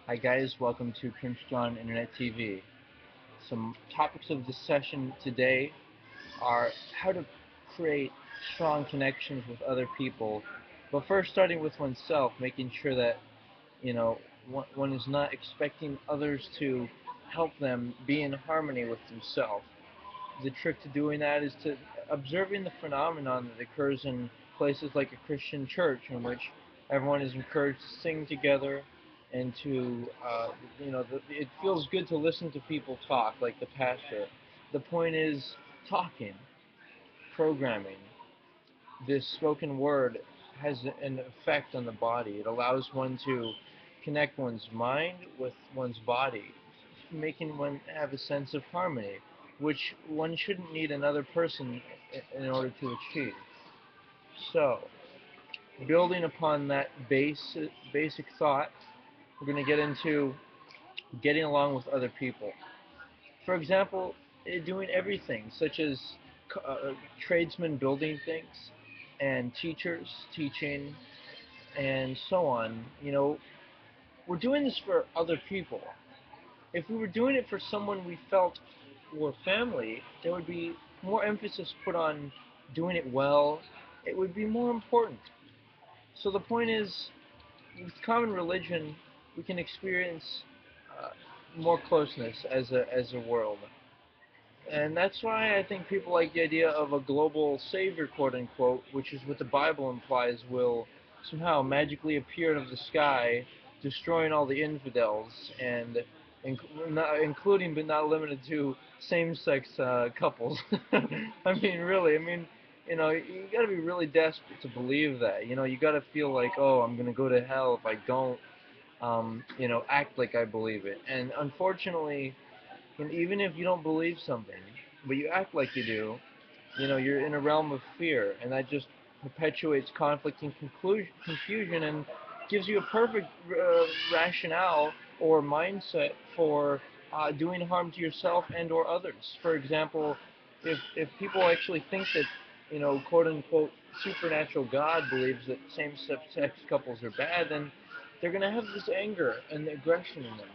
Hi guys, welcome to Crimson Internet TV. Some topics of this session today are how to create strong connections with other people, but first starting with oneself, making sure that you know one is not expecting others to help them be in harmony with themselves. The trick to doing that is to observing the phenomenon that occurs in places like a Christian church in which everyone is encouraged to sing together and to, it feels good to listen to people talk like the pastor. The point is talking, programming. This spoken word has an effect on the body. It allows one to connect one's mind with one's body, making one have a sense of harmony, which one shouldn't need another person in order to achieve. So, building upon that basic thought, we're going to get into getting along with other people. For example, doing everything, such as tradesmen building things, and teachers teaching, and so on. We're doing this for other people. If we were doing it for someone we felt were family, there would be more emphasis put on doing it well. It would be more important. So the point is, with common religion, we can experience uh, more closeness as a world. And that's why I think people like the idea of a global savior, quote unquote, which is what the Bible implies will somehow magically appear out of the sky, destroying all the infidels, and including but not limited to same-sex couples. You got to be really desperate to believe that. You got to feel like, oh, I'm gonna go to hell if I don't, act like I believe it. And unfortunately, and even if you don't believe something, but you act like you do, you're in a realm of fear, and that just perpetuates conflict and confusion and gives you a perfect rationale or mindset for doing harm to yourself and or others. For example, if people actually think that, quote unquote, supernatural God believes that same-sex couples are bad, then they're going to have this anger and aggression in them,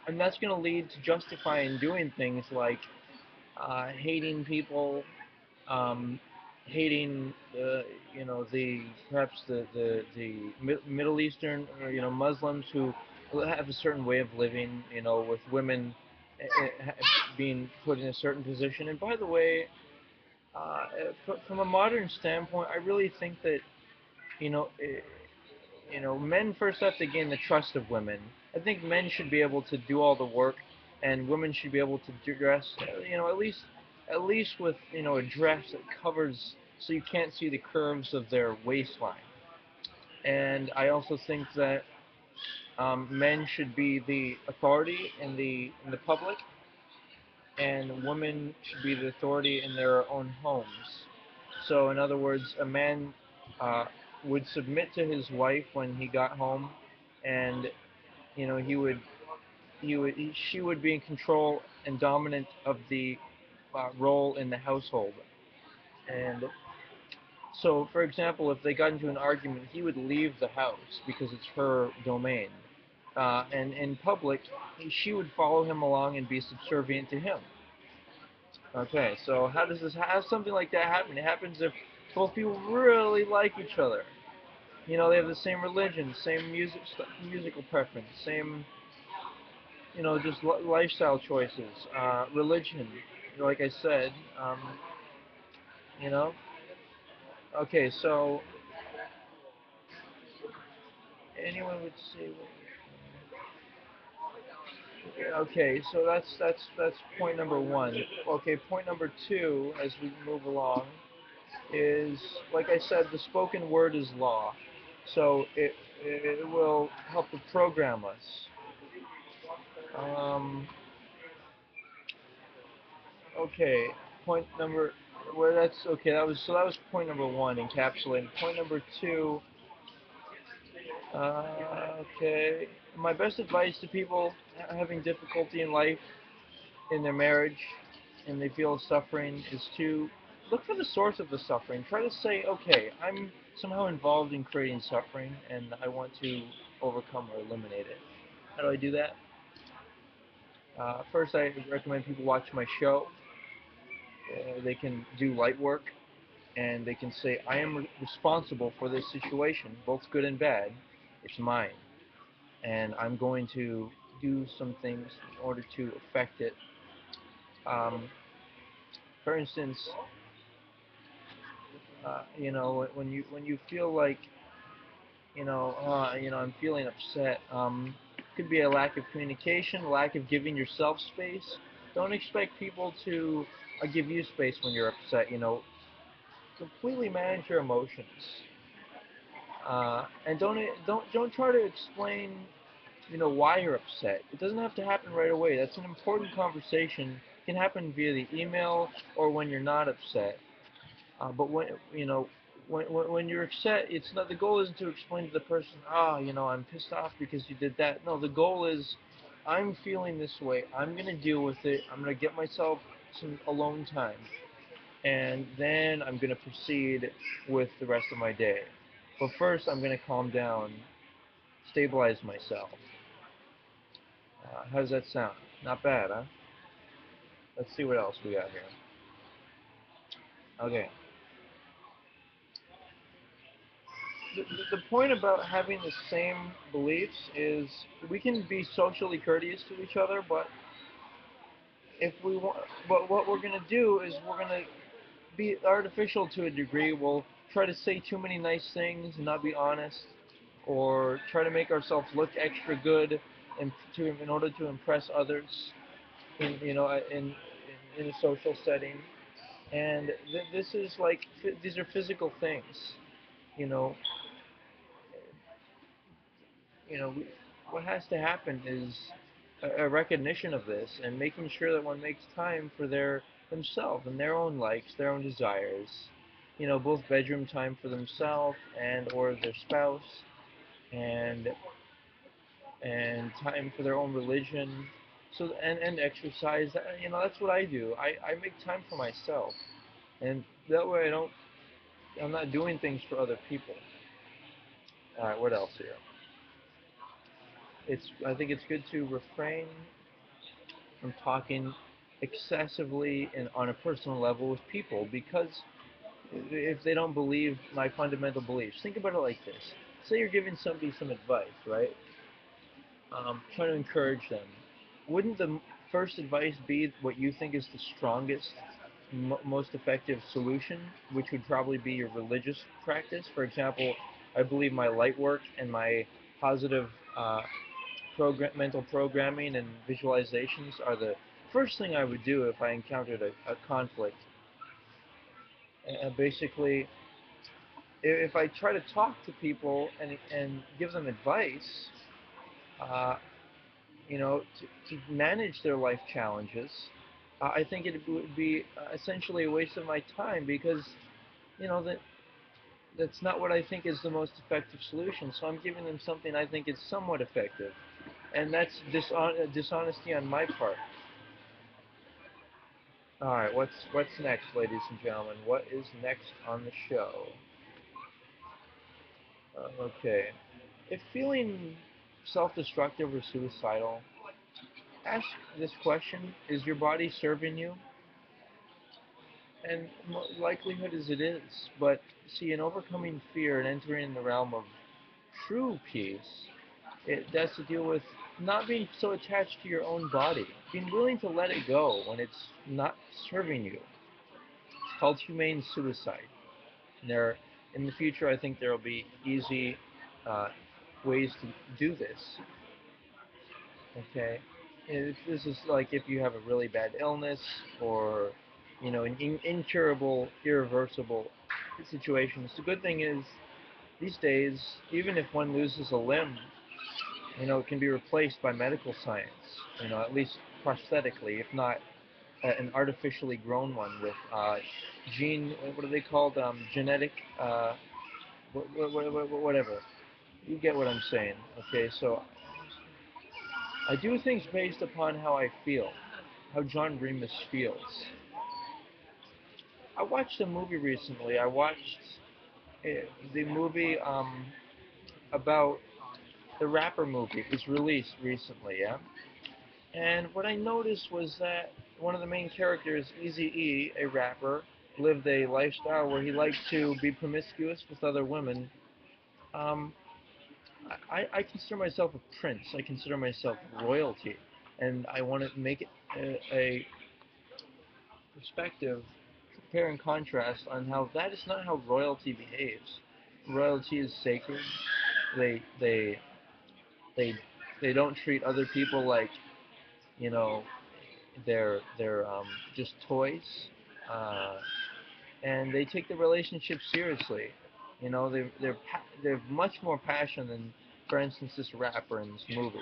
and that's going to lead to justifying doing things like hating people, um, hating the perhaps the Middle Eastern or Muslims who have a certain way of living, with women being put in a certain position. And by the way, from a modern standpoint, I really think that you know. Men first have to gain the trust of women. I think men should be able to do all the work, and women should be able to dress, at least with a dress that covers so you can't see the curves of their waistline. And I also think that men should be the authority in the public, and women should be the authority in their own homes. So, in other words, a man uh, would submit to his wife when he got home, and she would be in control and dominant of the role in the household. And so, for example, if they got into an argument, he would leave the house because it's her domain. And in public, she would follow him along and be subservient to him. Okay, so how does something like that happen? It happens if both people really like each other. They have the same religion, same musical preference, same, just lifestyle choices, religion. Like I said, you know. Okay, so anyone would say, okay, so that's point number one. Okay, point number two, as we move along, is like I said, the spoken word is law, so it will help to program us. Um, okay, point number. Well, that's okay. That was point number one, encapsulating. Point number two. Okay, my best advice to people having difficulty in life, in their marriage, and they feel suffering, is to look for the source of the suffering. Try to say, okay, I'm somehow involved in creating suffering, and I want to overcome or eliminate it. How do I do that? First, I recommend people watch my show. They can do light work, and they can say, I am responsible for this situation, both good and bad. It's mine. And I'm going to do some things in order to affect it. Um, for instance, when you feel like I'm feeling upset. Could be a lack of communication, lack of giving yourself space. Don't expect people to give you space when you're upset. Completely manage your emotions, and don't try to explain why you're upset. It doesn't have to happen right away. That's an important conversation. It can happen via the email or when you're not upset. But when you're upset, it's not the goal isn't to explain to the person, I'm pissed off because you did that. No, the goal is, I'm feeling this way. I'm gonna deal with it. I'm gonna get myself some alone time, and then I'm gonna proceed with the rest of my day. But first, I'm gonna calm down, stabilize myself. How does that sound? Not bad, huh? Let's see what else we got here. Okay. The point about having the same beliefs is we can be socially courteous to each other, but if we want, but what we're gonna do is we're gonna be artificial to a degree. We'll try to say too many nice things and not be honest, or try to make ourselves look extra good in order to impress others in a social setting. And this is like these are physical things, you know. you know, what has to happen is a recognition of this and making sure that one makes time for themselves and their own likes, their own desires. Both bedroom time for themselves and or their spouse, and time for their own religion. So and exercise. That's what I do. I make time for myself, and that way I'm not doing things for other people. All right, what else here? I think it's good to refrain from talking excessively and on a personal level with people, because if they don't believe my fundamental beliefs, think about it like this. Say you're giving somebody some advice, right? Trying to encourage them. Wouldn't the first advice be what you think is the strongest, most effective solution, which would probably be your religious practice? For example, I believe my light work and my positive mental programming and visualizations are the first thing I would do if I encountered a conflict. Basically, if I try to talk to people and give them advice, uh, to manage their life challenges, I think it would be essentially a waste of my time, because that's not what I think is the most effective solution. So I'm giving them something I think is somewhat effective, and that's dishonesty on my part. All right, what's next, ladies and gentlemen? What is next on the show? Okay, if feeling self-destructive or suicidal, ask this question: is your body serving you? And likelihood is it is. But see, in overcoming fear and entering the realm of true peace, it has to deal with not being so attached to your own body, being willing to let it go when it's not serving you. It's called humane suicide. And in the future, I think there will be easy uh, ways to do this. Okay, this is like if you have a really bad illness, or an incurable, irreversible situation. So the good thing is, these days, even if one loses a limb, it can be replaced by medical science. At least prosthetically, if not an artificially grown one with gene. What are they called? Genetic. Whatever. You get what I'm saying. Okay, so I do things based upon how I feel, how John Remus feels. I watched a movie recently. I watched the movie about the rapper movie was released recently, yeah. And what I noticed was that one of the main characters, Eazy-E, a rapper, lived a lifestyle where he liked to be promiscuous with other women. Um, I consider myself a prince. I consider myself royalty, and I want to make it a perspective, compare and contrast on how that is not how royalty behaves. Royalty is sacred. They they they they don't treat other people like, you know, they're just toys, uh, and they take the relationship seriously. You know, they're much more passion than, for instance, this rapper in this movie.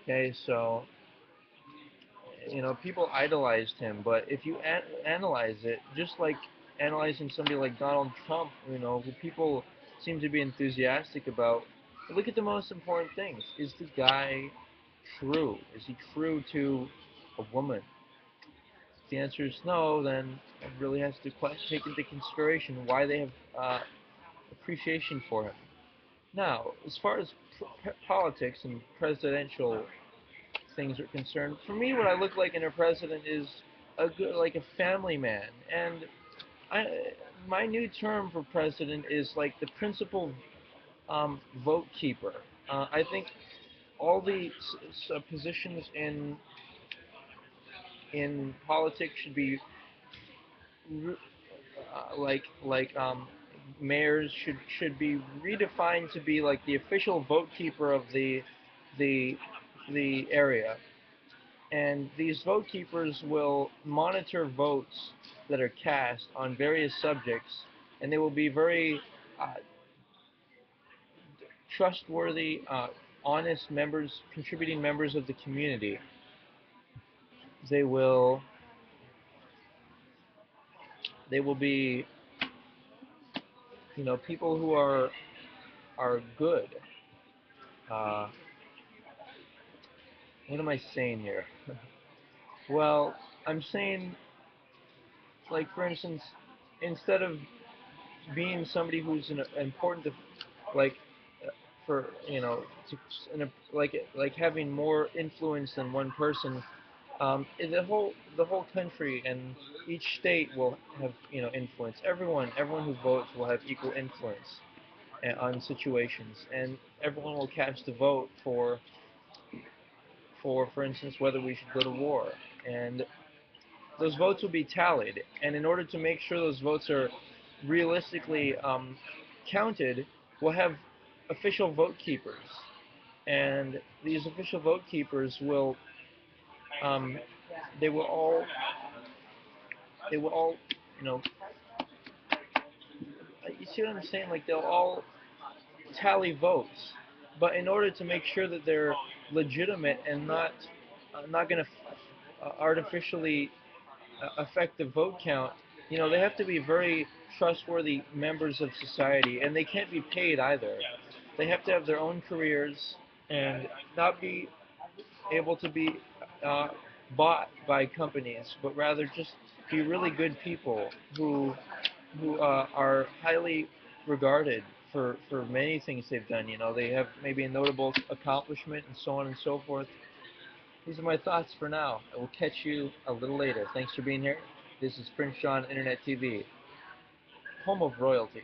Okay, so people idolized him, but if you analyze it, just like analyzing somebody like Donald Trump, who people seem to be enthusiastic about, look at the most important things. Is the guy true? Is he true to a woman? If the answer is no, then it really has to take into consideration why they have appreciation for him. Now, as far as politics and presidential things are concerned, for me, what I look like in a president is like a family man. And I, my new term for president is like the principal vote keeper. I think all the positions in politics should be mayors should be redefined to be like the official vote keeper of the the area, and these vote keepers will monitor votes that are cast on various subjects, and they will be very uh, trustworthy, honest members, contributing members of the community. They will they will be people who are good. Uh, what am I saying here? Well, I'm saying, like, for instance, instead of being somebody who's important to, like, for to, like having more influence than one person, the whole country and each state will have influence. Everyone who votes will have equal influence on situations, and everyone will cast a vote for instance, whether we should go to war. And those votes will be tallied, and in order to make sure those votes are realistically counted, we'll have official vote keepers, and these official vote keepers will um, they will all they will all you know you see what I'm saying? Like, they'll all tally votes, but in order to make sure that they're legitimate and not going to artificially affect the vote count, they have to be very trustworthy members of society, and they can't be paid either. They have to have their own careers and not be able to be uh, bought by companies, but rather just be really good people who are highly regarded for many things they've done. They have maybe a notable accomplishment and so on and so forth. These are my thoughts for now. I will catch you a little later. Thanks for being here. This is Prince John Internet TV, home of royalty.